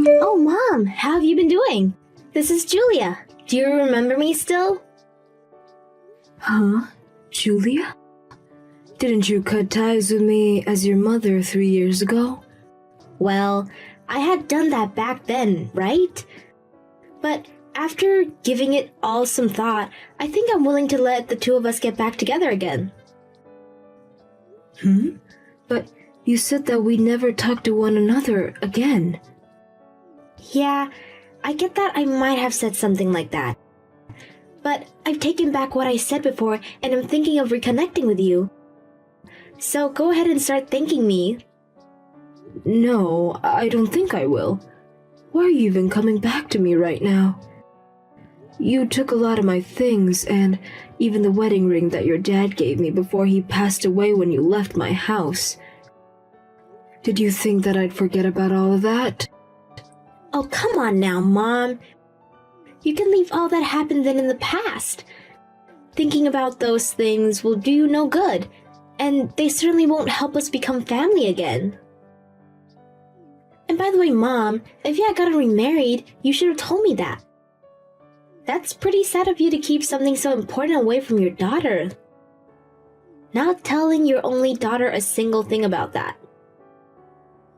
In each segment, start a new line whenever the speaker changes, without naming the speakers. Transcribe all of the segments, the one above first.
Oh, Mom, how have you been doing? This is Julia. Do you remember me still?
Huh? Julia? Didn't you cut ties with me as your mother 3 years ago?
Well, I had done that back then, right? But after giving it all some thought, I think I'm willing to let the two of us get back together again.
But you said that we never talk to one another again.
Yeah, I get that I might have said something like that. But I've taken back what I said before and I'm thinking of reconnecting with you. So go ahead and start thanking me.
No, I don't think I will. Why are you even coming back to me right now? You took a lot of my things and even the wedding ring that your dad gave me before he passed away when you left my house. Did you think that I'd forget about all of that?
Oh, come on now, Mom. You can leave all that happened then in the past. Thinking about those things will do you no good, and they certainly won't help us become family again. And by the way, Mom, if you had gotten remarried, you should have told me that. That's pretty sad of you to keep something so important away from your daughter. Not telling your only daughter a single thing about that.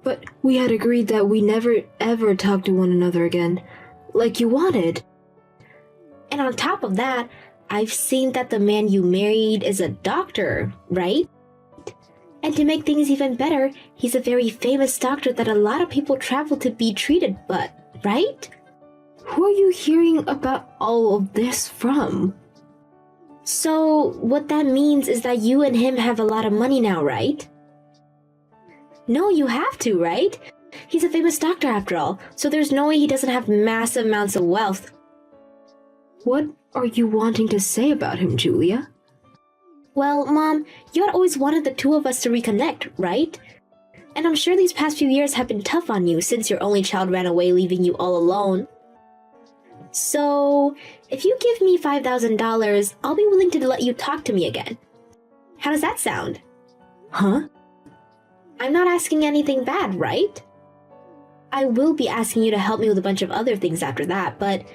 But we had agreed that we never ever talk to one another again, like you wanted.
And on top of that, I've seen that the man you married is a doctor, right? And to make things even better, he's a very famous doctor that a lot of people travel to be treated, but, right?
Who are you hearing about all of this from?
So, what that means is that you and him have a lot of money now, right? No, you have to, right? He's a famous doctor after all, so there's no way he doesn't have massive amounts of wealth.
What are you wanting to say about him, Julia?
Well, Mom, you had always wanted the two of us to reconnect, right? And I'm sure these past few years have been tough on you since your only child ran away leaving you all alone. So, if you give me $5,000, I'll be willing to let you talk to me again. How does that sound?
Huh?
I'm not asking anything bad, right? I will be asking you to help me with a bunch of other things after that, but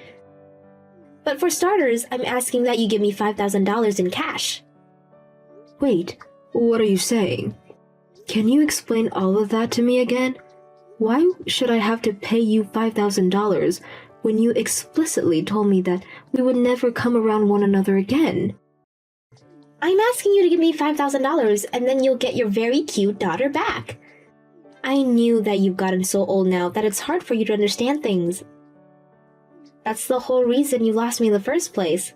for starters, I'm asking that you give me $5,000 in cash.
Wait, what are you saying? Can you explain all of that to me again? Why should I have to pay you $5,000 when you explicitly told me that we would never come around one another again?
I'm asking you to give me $5,000 and then you'll get your very cute daughter back. I knew that you've gotten so old now that it's hard for you to understand things. That's the whole reason you lost me in the first place.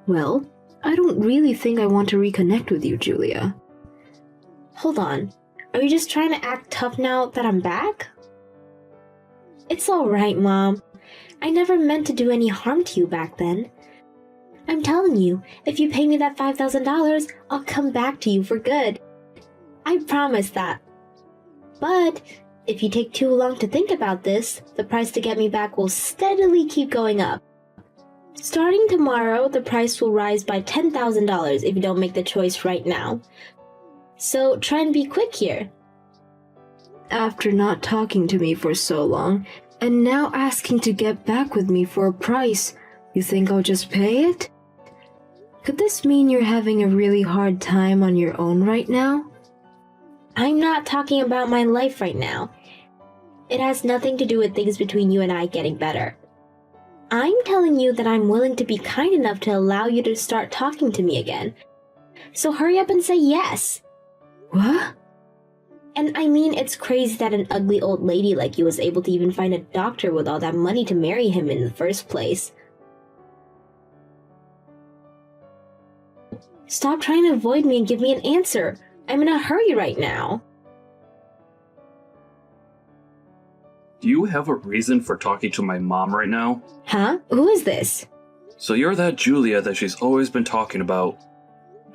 Well, I don't really think I want to reconnect with you, Julia.
Hold on. Are you just trying to act tough now that I'm back? It's alright, Mom. I never meant to do any harm to you back then. I'm telling you, if you pay me that $5,000, I'll come back to you for good. I promise that. But if you take too long to think about this, the price to get me back will steadily keep going up. Starting tomorrow, the price will rise by $10,000 if you don't make the choice right now. So try and be quick here.
After not talking to me for so long, and now asking to get back with me for a price, you think I'll just pay it? Could this mean you're having a really hard time on your own right now?
I'm not talking about my life right now. It has nothing to do with things between you and I getting better. I'm telling you that I'm willing to be kind enough to allow you to start talking to me again. So hurry up and say yes.
What?
And I mean, it's crazy that an ugly old lady like you was able to even find a doctor with all that money to marry him in the first place. Stop trying to avoid me and give me an answer. I'm in a hurry right now.
Do you have a reason for talking to my mom right now?
Huh? Who is this?
So you're that Julia that she's always been talking about.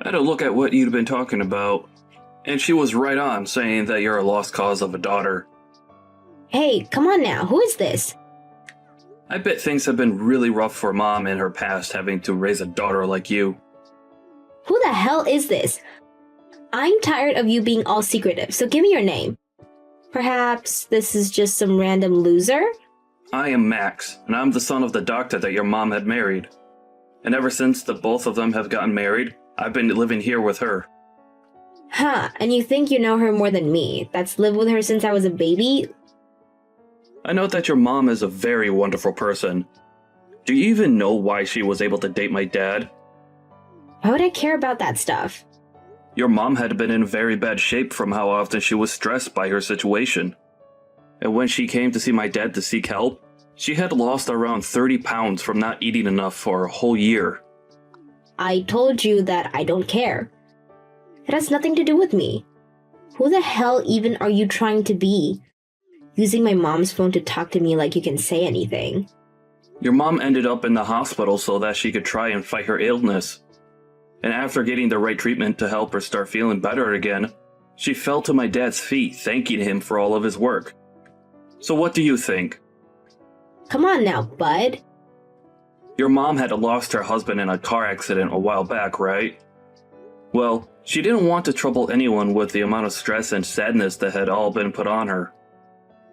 I had a look at what you'd been talking about, and she was right on saying that you're a lost cause of a daughter.
Hey, come on now, who is this?
I bet things have been really rough for Mom in her past having to raise a daughter like you.
Who the hell is this? I'm tired of you being all secretive, so give me your name. Perhaps this is just some random loser?
I am Max, and I'm the son of the doctor that your mom had married. And ever since the both of them have gotten married, I've been living here with her.
Huh, and you think you know her more than me? That's lived with her since I was a baby?
I know that your mom is a very wonderful person. Do you even know why she was able to date my dad?
Why would I care about that stuff?
Your mom had been in very bad shape from how often she was stressed by her situation. And when she came to see my dad to seek help, she had lost around 30 pounds from not eating enough for a whole year.
I told you that I don't care. It has nothing to do with me. Who the hell even are you trying to be? Using my mom's phone to talk to me like you can say anything.
Your mom ended up in the hospital so that she could try and fight her illness. And after getting the right treatment to help her start feeling better again, she fell to my dad's feet, thanking him for all of his work. So what do you think?
Come on now, bud.
Your mom had lost her husband in a car accident a while back, right? Well, she didn't want to trouble anyone with the amount of stress and sadness that had all been put on her.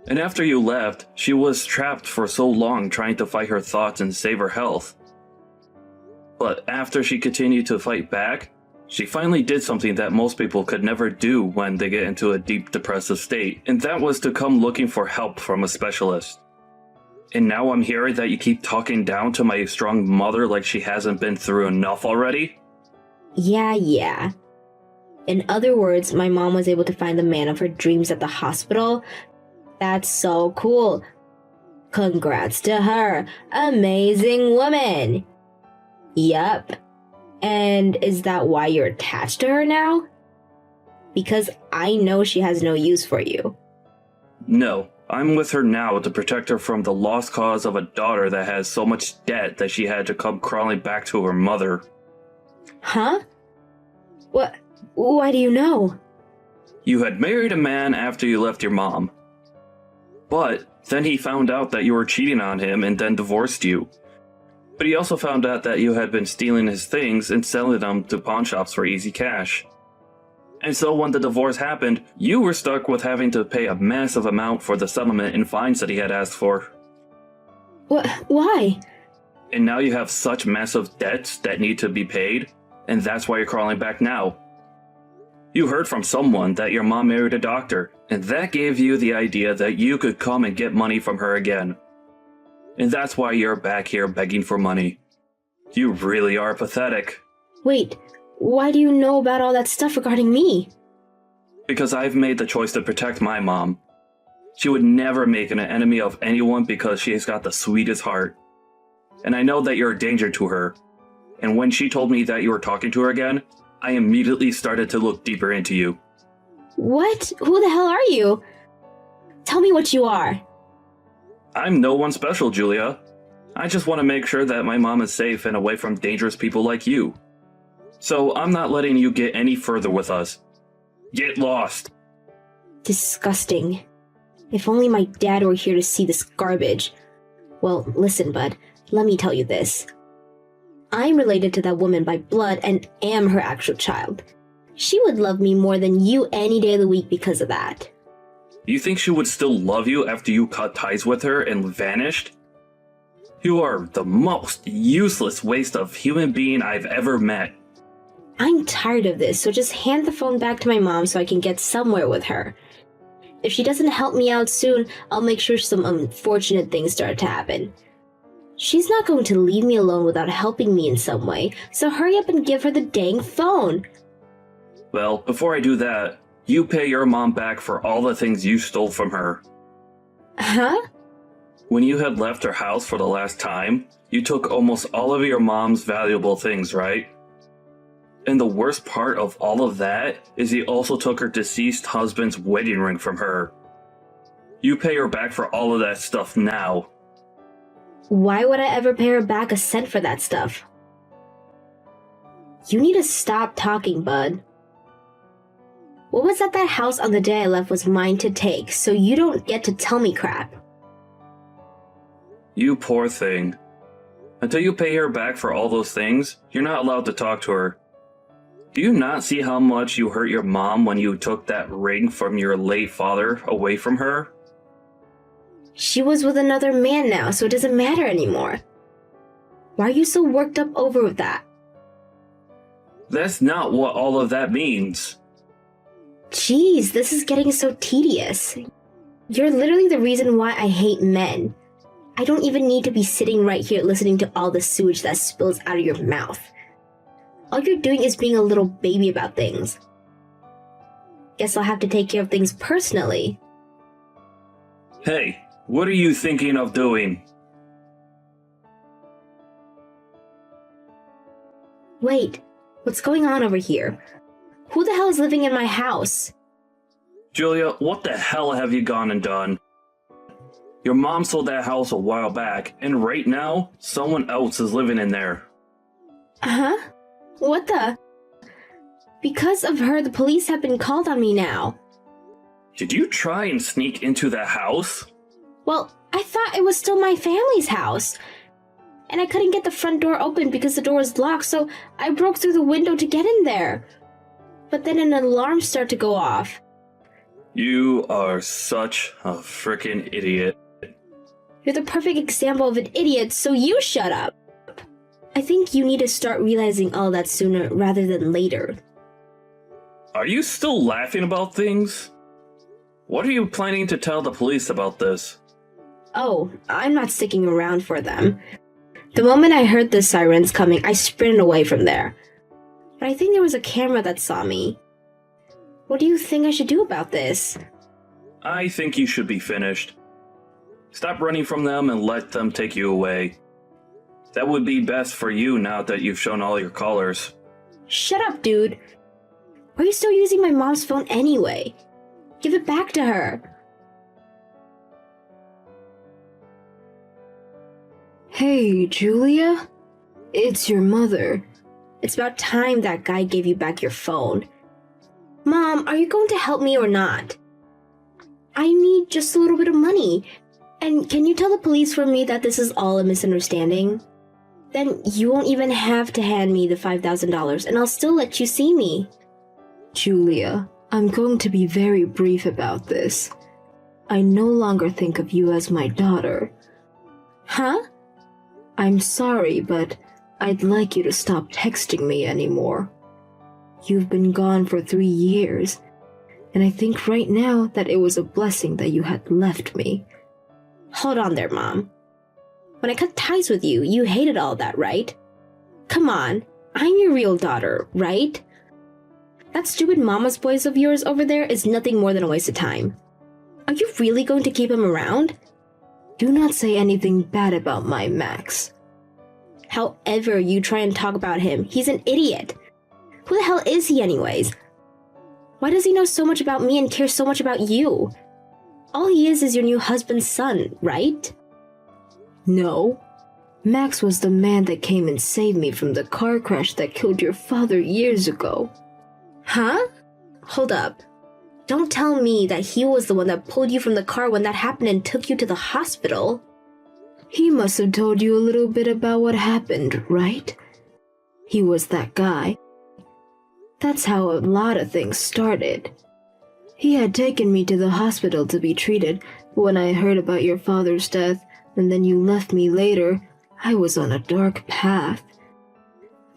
And after you left, she was trapped for so long trying to fight her thoughts and save her health. But after she continued to fight back, she finally did something that most people could never do when they get into a deep depressive state, and that was to come looking for help from a specialist. And now I'm hearing that you keep talking down to my strong mother like she hasn't been through enough already?
Yeah. In other words, my mom was able to find the man of her dreams at the hospital. That's so cool. Congrats to her. Amazing woman. Yup. And is that why you're attached to her now? Because I know she has no use for you.
No, I'm with her now to protect her from the lost cause of a daughter that has so much debt that she had to come crawling back to her mother.
Huh? What? Why do you know?
You had married a man after you left your mom. But then he found out that you were cheating on him and then divorced you. But he also found out that you had been stealing his things and selling them to pawn shops for easy cash. And so when the divorce happened, you were stuck with having to pay a massive amount for the settlement and fines that he had asked for.
What? Why?
And now you have such massive debts that need to be paid, and that's why you're crawling back now. You heard from someone that your mom married a doctor, and that gave you the idea that you could come and get money from her again. And that's why you're back here begging for money. You really are pathetic.
Wait, why do you know about all that stuff regarding me?
Because I've made the choice to protect my mom. She would never make an enemy of anyone because she has got the sweetest heart. And I know that you're a danger to her. And when she told me that you were talking to her again, I immediately started to look deeper into you.
What? Who the hell are you? Tell me what you are.
I'm no one special, Julia. I just want to make sure that my mom is safe and away from dangerous people like you. So I'm not letting you get any further with us. Get lost.
Disgusting. If only my dad were here to see this garbage. Well, listen, bud, let me tell you this. I'm related to that woman by blood and am her actual child. She would love me more than you any day of the week because of that.
You think she would still love you after you cut ties with her and vanished? You are the most useless waste of human being I've ever met.
I'm tired of this, so just hand the phone back to my mom so I can get somewhere with her. If she doesn't help me out soon, I'll make sure some unfortunate things start to happen. She's not going to leave me alone without helping me in some way, so hurry up and give her the dang phone.
Well, before I do that, you pay your mom back for all the things you stole from her.
Huh?
When you had left her house for the last time, you took almost all of your mom's valuable things, right? And the worst part of all of that is you also took her deceased husband's wedding ring from her. You pay her back for all of that stuff now.
Why would I ever pay her back a cent for that stuff? You need to stop talking, bud. What was at that house on the day I left was mine to take, so you don't get to tell me crap.
You poor thing. Until you pay her back for all those things, you're not allowed to talk to her. Do you not see how much you hurt your mom when you took that ring from your late father away from her?
She was with another man now, so it doesn't matter anymore. Why are you so worked up over that?
That's not what all of that means.
Jeez, this is getting so tedious. You're literally the reason why I hate men. I don't even need to be sitting right here listening to all the sewage that spills out of your mouth. All you're doing is being a little baby about things. Guess I'll have to take care of things personally.
Hey, what are you thinking of doing?
Wait, what's going on over here? Who the hell is living in my house?
Julia, what the hell have you gone and done? Your mom sold that house a while back, and right now, someone else is living in there.
Huh? What the? Because of her, the police have been called on me now.
Did you try and sneak into that house?
Well, I thought it was still my family's house. And I couldn't get the front door open because the door was locked, so I broke through the window to get in there. But then an alarm started to go off.
You are such a frickin' idiot.
You're the perfect example of an idiot, so you shut up. I think you need to start realizing all that sooner rather than later.
Are you still laughing about things? What are you planning to tell the police about this?
Oh, I'm not sticking around for them. The moment I heard the sirens coming, I sprinted away from there. But I think there was a camera that saw me. What do you think I should do about this?
I think you should be finished. Stop running from them and let them take you away. That would be best for you now that you've shown all your colors.
Shut up, dude. Why are you still using my mom's phone anyway? Give it back to her.
Hey, Julia? It's your mother.
It's about time that guy gave you back your phone. Mom, are you going to help me or not? I need just a little bit of money. And can you tell the police for me that this is all a misunderstanding? Then you won't even have to hand me the $5,000 and I'll still let you see me.
Julia, I'm going to be very brief about this. I no longer think of you as my daughter.
Huh?
I'm sorry, but I'd like you to stop texting me anymore. You've been gone for 3 years, and I think right now that it was a blessing that you had left me.
Hold on there, Mom. When I cut ties with you, you hated all that, right? Come on, I'm your real daughter, right? That stupid mama's boys of yours over there is nothing more than a waste of time. Are you really going to keep him around?
Do not say anything bad about my Max.
However you try and talk about him, he's an idiot. Who the hell is he anyways? Why does he know so much about me and care so much about you? All he is your new husband's son, right?
No. Max was the man that came and saved me from the car crash that killed your father years ago.
Huh? Hold up. Don't tell me that he was the one that pulled you from the car when that happened and took you to the hospital.
He must have told you a little bit about what happened, right? He was that guy. That's how a lot of things started. He had taken me to the hospital to be treated, but when I heard about your father's death, and then you left me later, I was on a dark path.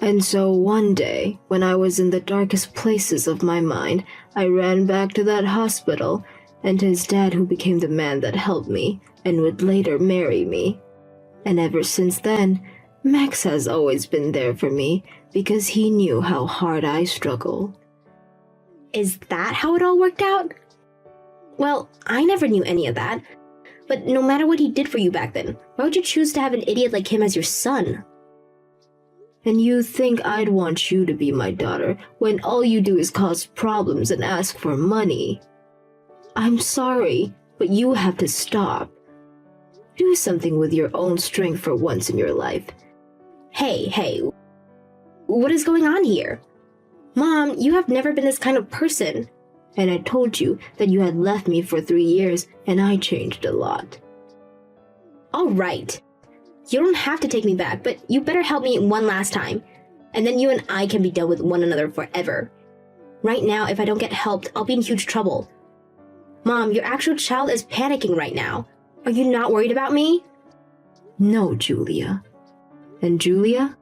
And so one day, when I was in the darkest places of my mind, I ran back to that hospital, and his dad who became the man that helped me, and would later marry me. And ever since then, Max has always been there for me, because he knew how hard I struggle.
Is that how it all worked out? Well, I never knew any of that. But no matter what he did for you back then, why would you choose to have an idiot like him as your son?
And you think I'd want you to be my daughter when all you do is cause problems and ask for money? I'm sorry, but you have to stop. Do something with your own strength for once in your life.
Hey, what is going on here? Mom, you have never been this kind of person.
And I told you that you had left me for 3 years and I changed a lot.
All right. You don't have to take me back, but you better help me one last time. and then you and I can be done with one another forever. Right now, if I don't get helped, I'll be in huge trouble. Mom, your actual child is panicking right now. Are you not worried about me?
No, Julia. And Julia?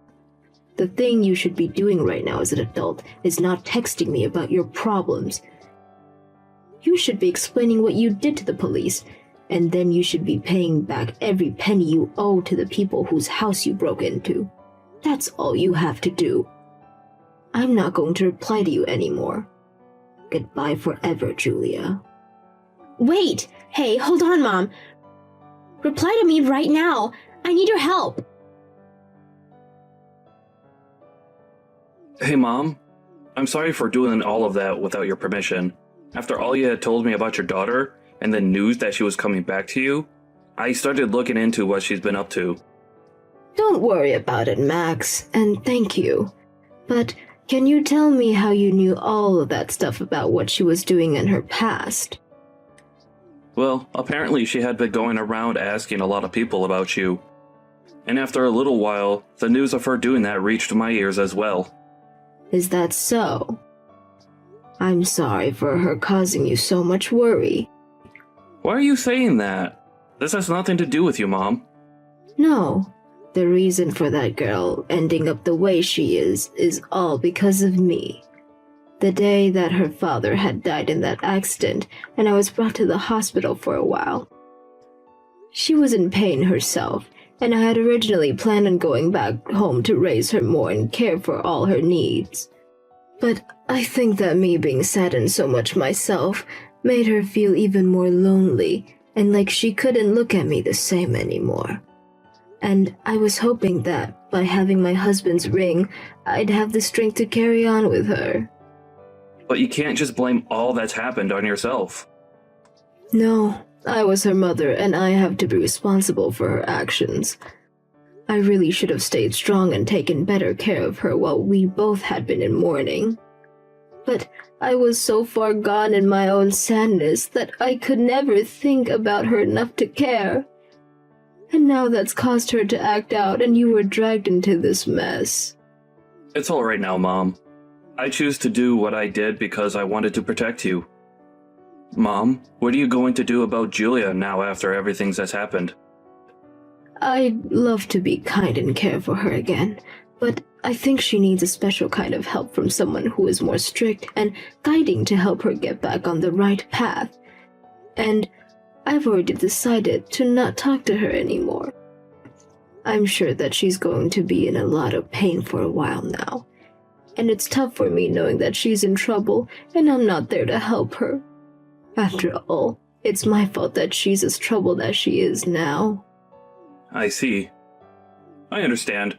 The thing you should be doing right now as an adult is not texting me about your problems. You should be explaining what you did to the police, and then you should be paying back every penny you owe to the people whose house you broke into. That's all you have to do. I'm not going to reply to you anymore. Goodbye forever, Julia.
Wait! Hey, hold on, Mom. Reply to me right now. I need your help.
Hey, Mom. I'm sorry for doing all of that without your permission. After all you had told me about your daughter, and the news that she was coming back to you, I started looking into what she's been up to.
Don't worry about it, Max, and thank you. But can you tell me how you knew all of that stuff about what she was doing in her past?
Well, apparently she had been going around asking a lot of people about you. And after a little while, the news of her doing that reached my ears as well.
Is that so? I'm sorry for her causing you so much worry.
Why are you saying that? This has nothing to do with you, Mom.
No, the reason for that girl ending up the way she is all because of me. The day that her father had died in that accident, and I was brought to the hospital for a while. She was in pain herself, and I had originally planned on going back home to raise her more and care for all her needs. But I think that me being saddened so much myself made her feel even more lonely and like she couldn't look at me the same anymore. And I was hoping that by having my husband's ring, I'd have the strength to carry on with her.
But you can't just blame all that's happened on yourself.
No, I was her mother and I have to be responsible for her actions. I really should have stayed strong and taken better care of her while we both had been in mourning. But I was so far gone in my own sadness that I could never think about her enough to care. And now that's caused her to act out and you were dragged into this mess.
It's all right now, Mom. I choose to do what I did because I wanted to protect you. Mom, what are you going to do about Julia now after everything that's happened?
I'd love to be kind and care for her again, but I think she needs a special kind of help from someone who is more strict and guiding to help her get back on the right path. And I've already decided to not talk to her anymore. I'm sure that she's going to be in a lot of pain for a while now. And it's tough for me knowing that she's in trouble and I'm not there to help her. After all, it's my fault that she's as troubled as she is now.
I see. I understand.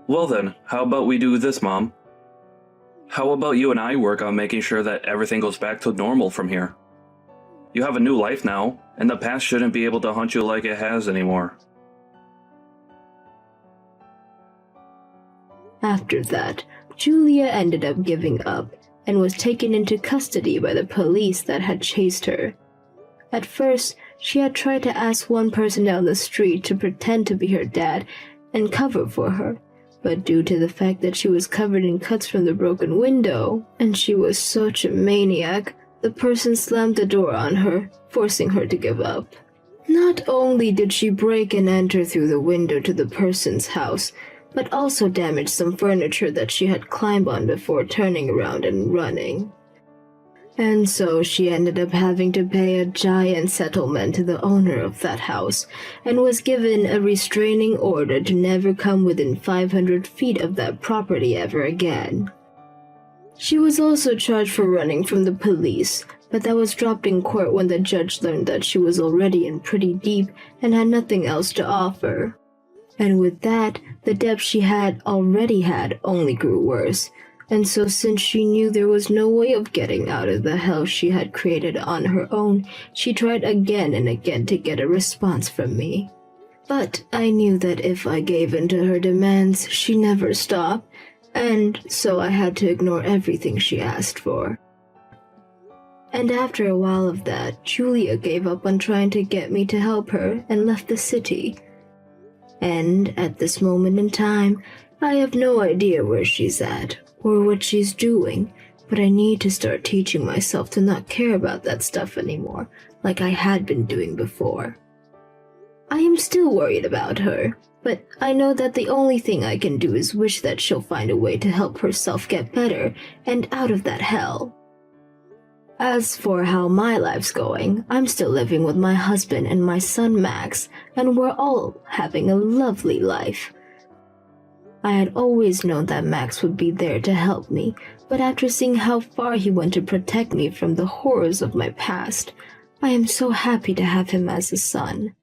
Well then, how about we do this, Mom? How about you and I work on making sure that everything goes back to normal from here? You have a new life now, and the past shouldn't be able to haunt you like it has anymore.
After that, Julia ended up giving up and was taken into custody by the police that had chased her. At first, she had tried to ask one person down the street to pretend to be her dad and cover for her, but due to the fact that she was covered in cuts from the broken window, and she was such a maniac, the person slammed the door on her, forcing her to give up. Not only did she break and enter through the window to the person's house, but also damaged some furniture that she had climbed on before turning around and running. And so she ended up having to pay a giant settlement to the owner of that house, and was given a restraining order to never come within 500 feet of that property ever again. She was also charged for running from the police, but that was dropped in court when the judge learned that she was already in pretty deep and had nothing else to offer. And with that, the debt she had already had only grew worse, and so since she knew there was no way of getting out of the hell she had created on her own, she tried again and again to get a response from me. But I knew that if I gave in to her demands, she never stopped, and so I had to ignore everything she asked for. And after a while of that, Julia gave up on trying to get me to help her and left the city. And at this moment in time, I have no idea where she's at or what she's doing, but I need to start teaching myself to not care about that stuff anymore, like I had been doing before. I am still worried about her, but I know that the only thing I can do is wish that she'll find a way to help herself get better and out of that hell. As for how my life's going, I'm still living with my husband and my son Max, and we're all having a lovely life. I had always known that Max would be there to help me, but after seeing how far he went to protect me from the horrors of my past, I am so happy to have him as a son.